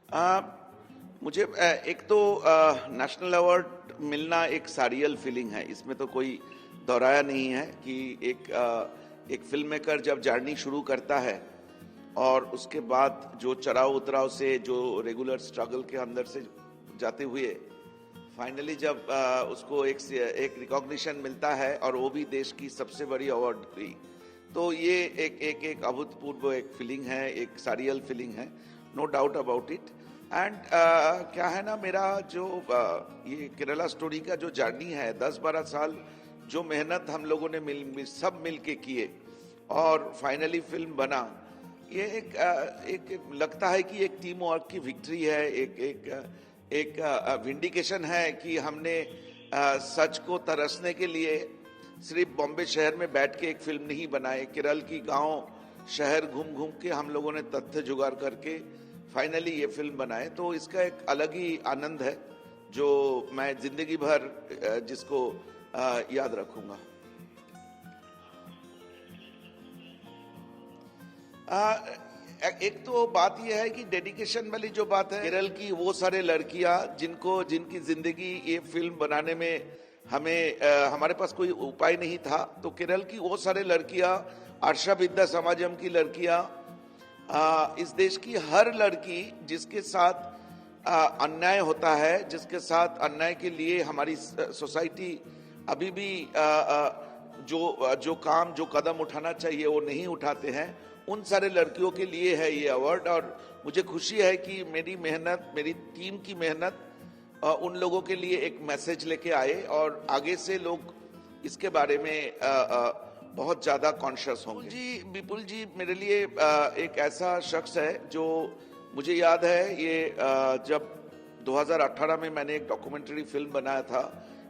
आ, मुझे एक तो नेशनल अवार्ड मिलना एक सारियल फीलिंग है, इसमें तो कोई दोहराया नहीं है कि एक फिल्म मेकर जब जर्नी शुरू करता है और उसके बाद जो चढ़ाव उतराव से, जो रेगुलर स्ट्रगल के अंदर से जाते हुए फाइनली जब उसको एक रिकॉग्निशन मिलता है और वो भी देश की सबसे बड़ी अवार्ड की, तो ये एक अभूतपूर्व एक फीलिंग है, एक सारियल फीलिंग है, no doubt about it. And क्या है ना, मेरा जो ये केरला स्टोरी का जो जर्नी है, 10-12 साल जो मेहनत हम लोगों ने सब मिल के किए और फाइनली फिल्म बना, ये एक लगता है कि एक टीम वर्क की विक्ट्री है, एक विंडिकेशन है कि हमने सच को तरसने के लिए सिर्फ बॉम्बे शहर में बैठ के एक फिल्म नहीं बनाए, केरल की गांव शहर घूम घूम के हम लोगों ने तथ्य जुगाड़ करके फाइनली ये फिल्म बनाए। तो इसका एक अलग ही आनंद है जो मैं जिंदगी भर जिसको याद रखूंगा। एक तो बात यह है कि डेडिकेशन वाली जो बात है, केरल की वो सारे लड़कियां जिनकी जिंदगी ये फिल्म बनाने में हमारे पास कोई उपाय नहीं था, तो केरल की वो सारे लड़कियां, आर्षा विद्या समाजम की लड़कियां, इस देश की हर लड़की जिसके साथ अन्याय होता है, जिसके साथ अन्याय के लिए हमारी सोसाइटी अभी भी जो कदम उठाना चाहिए वो नहीं उठाते हैं, उन सारे लड़कियों के लिए है ये अवार्ड। और मुझे खुशी है कि मेरी मेहनत, मेरी टीम की मेहनत उन लोगों के लिए एक मैसेज लेके आए और आगे से लोग इसके बारे में बहुत ज्यादा कॉन्शियस होंगे। विपुल जी मेरे लिए एक ऐसा शख्स है जो, मुझे याद है ये जब 2018 में मैंने एक डॉक्यूमेंट्री फिल्म बनाया था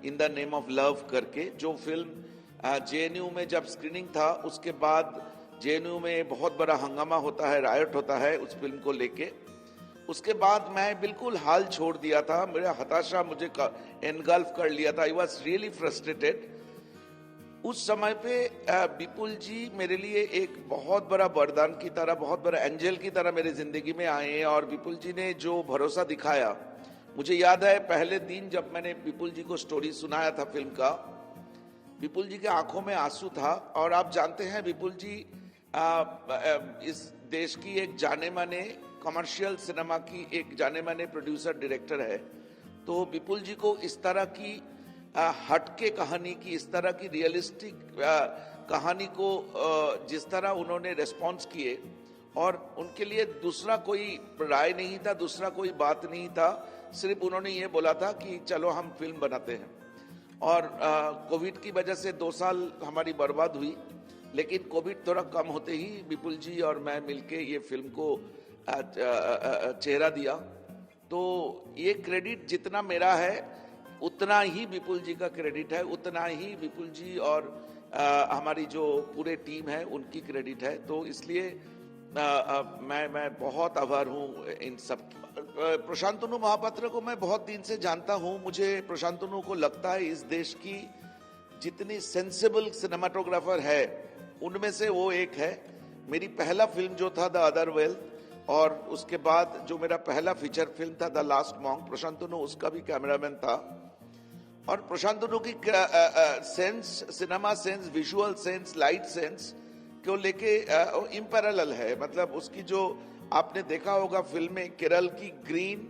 in the name of love करके, जो फिल्म जेएनयू में जब स्क्रीनिंग था उसके बाद जेएनयू में बहुत बड़ा हंगामा होता है, रायट होता है उस फिल्म को लेके। उसके बाद मैं बिल्कुल हाल छोड़ दिया था, मेरा हताशा मुझे एनगल्फ कर लिया था, आई वॉज रियली फ्रस्ट्रेटेड। उस समय पे विपुल जी मेरे लिए एक बहुत बड़ा वरदान की तरह, बहुत बड़ा एंजल की तरह मेरे जिंदगी में आए और विपुल जी ने जो भरोसा दिखाया, मुझे याद है पहले दिन जब मैंने विपुल जी को स्टोरी सुनाया था फिल्म का, विपुल जी के आंखों में आंसू था। और आप जानते हैं विपुल जी इस देश की एक जाने माने कमर्शियल सिनेमा की एक जाने माने प्रोड्यूसर डायरेक्टर है, तो विपुल जी को इस तरह की हटके कहानी की, इस तरह की रियलिस्टिक कहानी को जिस तरह उन्होंने रेस्पॉन्स किए, और उनके लिए दूसरा कोई राय नहीं था, दूसरा कोई बात नहीं था, सिर्फ उन्होंने ये बोला था कि चलो हम फिल्म बनाते हैं। और कोविड की वजह से 2 साल हमारी बर्बाद हुई, लेकिन कोविड थोड़ा कम होते ही विपुल जी और मैं मिलके ये फिल्म को चेहरा दिया। तो ये क्रेडिट जितना मेरा है उतना ही विपुल जी का क्रेडिट है, उतना ही विपुल जी और हमारी जो पूरे टीम है उनकी क्रेडिट है। तो इसलिए मैं बहुत आभार हूँ इन सब। प्रशांतनु महापात्र को मैं बहुत दिन से जानता हूँ। मुझे प्रशांतनु को लगता है इस देश की जितनी सेंसिबल सिनेमाटोग्राफर है उनमें से वो एक है। मेरी पहला फिल्म जो था द अदर वेल्थ, और उसके बाद जो मेरा पहला फीचर फिल्म था द लास्ट मॉन्क, प्रशांतनु उसका भी कैमरामैन था। और प्रशांतनु की sense, cinema sense, visual sense, light sense को लेके इम्पैरेलल है। मतलब उसकी जो आपने देखा होगा फिल्म में, केरल की ग्रीन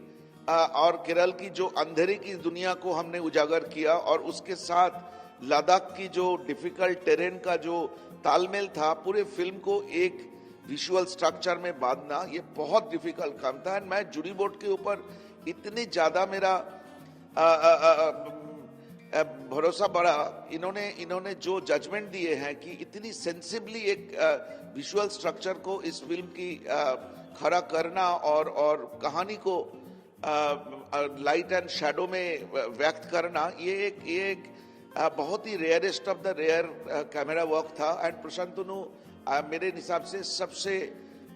और केरल की जो अंधेरे की दुनिया को हमने उजागर किया, और उसके साथ लद्दाख की जो डिफिकल्ट टेरेन का जो तालमेल था, पूरे फिल्म को एक विजुअल स्ट्रक्चर में बांधना, ये बहुत डिफिकल्ट काम था। मैं जूरी बोर्ड के ऊपर इतनी ज्यादा मेरा भरोसा बढ़ा, इन्होंने जो जजमेंट दिए हैं कि इतनी सेंसिबली एक विजुअल स्ट्रक्चर को इस फिल्म की खड़ा करना और कहानी को लाइट एंड शैडो में व्यक्त करना, ये एक बहुत ही rarest of the rare camera work था। एंड प्रशांतनु मेरे हिसाब से सबसे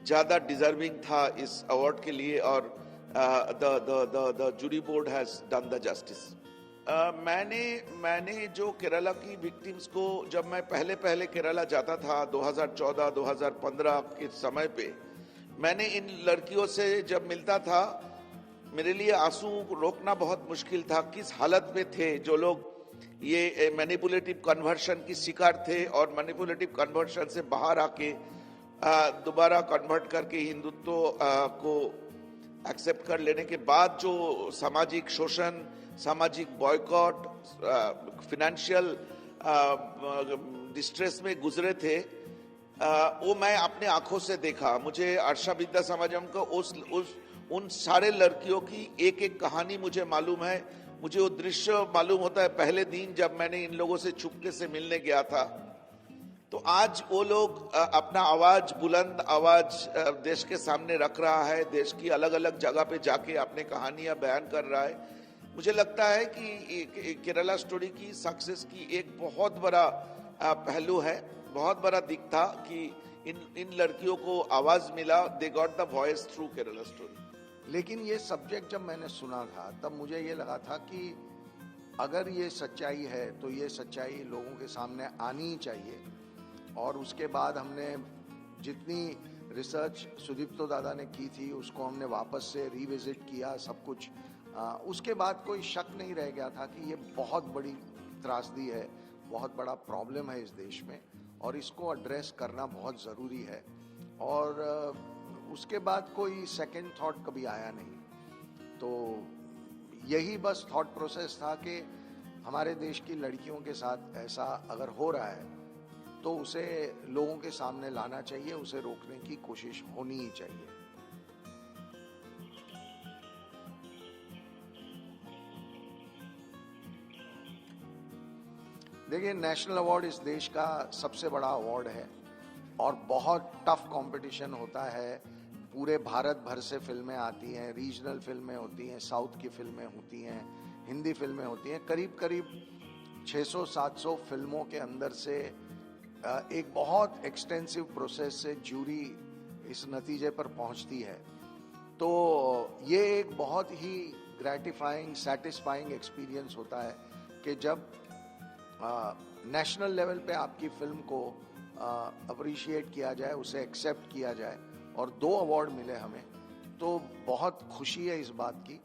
ज्यादा डिजर्विंग था इस अवार्ड के लिए, और the jury board has done the justice. मैंने जो केरला की विक्टिम्स को, जब मैं पहले केरला जाता था 2014-2015 के समय पे, मैंने इन लड़कियों से जब मिलता था मेरे लिए आंसू रोकना बहुत मुश्किल था। किस हालत में थे जो लोग ये मैनिपुलेटिव कन्वर्शन की शिकार थे और मैनिपुलेटिव कन्वर्शन से बाहर आके दोबारा कन्वर्ट करके हिंदुत्व को एक्सेप्ट कर लेने के बाद जो सामाजिक शोषण, सामाजिक बॉयकॉट, फिनेंशियल डिस्ट्रेस में गुजरे थे, वो मैं अपने आंखों से देखा। मुझे अर्षा विद्या समाजम का उन सारे लड़कियों की एक एक कहानी मुझे मालूम है। मुझे वो दृश्य मालूम होता है पहले दिन जब मैंने इन लोगों से चुपके से मिलने गया था। तो आज वो लोग अपना आवाज, बुलंद आवाज देश के सामने रख रहा है, देश की अलग अलग जगह पे जाके अपने कहानियां बयान कर रहा है। मुझे लगता है कि केरला स्टोरी की सक्सेस की एक बहुत बड़ा पहलू है, बहुत बड़ा दिख था कि इन लड़कियों को आवाज मिला। They got the voice through Kerala story. लेकिन ये सब्जेक्ट जब मैंने सुना था तब मुझे ये लगा था कि अगर ये सच्चाई है तो ये सच्चाई लोगों के सामने आनी ही चाहिए। और उसके बाद हमने जितनी रिसर्च सुदीप्तो दादा ने की थी उसको हमने वापस से रिविजिट किया सब कुछ। उसके बाद कोई शक नहीं रह गया था कि ये बहुत बड़ी त्रासदी है, बहुत बड़ा प्रॉब्लम है इस देश में और इसको एड्रेस करना बहुत ज़रूरी है। और उसके बाद कोई सेकंड थॉट कभी आया नहीं। तो यही बस थॉट प्रोसेस था कि हमारे देश की लड़कियों के साथ ऐसा अगर हो रहा है तो उसे लोगों के सामने लाना चाहिए, उसे रोकने की कोशिश होनी ही चाहिए। देखिए, नेशनल अवार्ड इस देश का सबसे बड़ा अवार्ड है और बहुत टफ कंपटीशन होता है। पूरे भारत भर से फिल्में आती हैं, रीजनल फिल्में होती हैं, साउथ की फिल्में होती हैं, हिंदी फिल्में होती हैं। करीब करीब 600-700 फिल्मों के अंदर से एक बहुत एक्सटेंसिव प्रोसेस से जूरी इस नतीजे पर पहुंचती है। तो ये एक बहुत ही ग्रेटिफाइंग, सैटिस्फाइंग एक्सपीरियंस होता है कि जब नेशनल लेवल पे आपकी फिल्म को अप्रिशिएट किया जाए, उसे एक्सेप्ट किया जाए और 2 अवार्ड मिले हमें। तो बहुत खुशी है इस बात की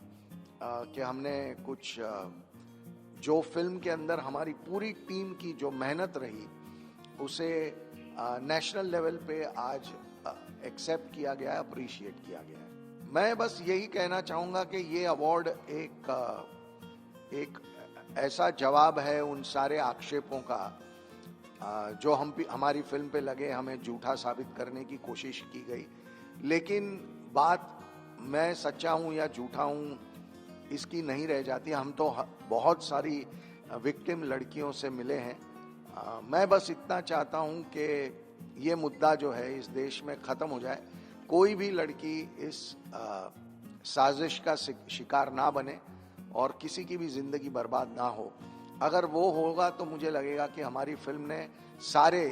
कि हमने कुछ जो फिल्म के अंदर हमारी पूरी टीम की जो मेहनत रही उसे नेशनल लेवल पे आज एक्सेप्ट किया गया है, अप्रिशिएट किया गया है। मैं बस यही कहना चाहूँगा कि ये अवार्ड एक ऐसा जवाब है उन सारे आक्षेपों का जो हमारी फिल्म पे लगे, हमें झूठा साबित करने की कोशिश की गई। लेकिन बात मैं सच्चा हूँ या झूठा हूँ इसकी नहीं रह जाती। हम तो बहुत सारी विक्टिम लड़कियों से मिले हैं। मैं बस इतना चाहता हूँ कि ये मुद्दा जो है इस देश में ख़त्म हो जाए। कोई भी लड़की इस साजिश का शिकार ना बने और किसी की भी ज़िंदगी बर्बाद ना हो। अगर वो होगा तो मुझे लगेगा कि हमारी फिल्म ने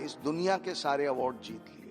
इस दुनिया के सारे अवार्ड जीत लिए।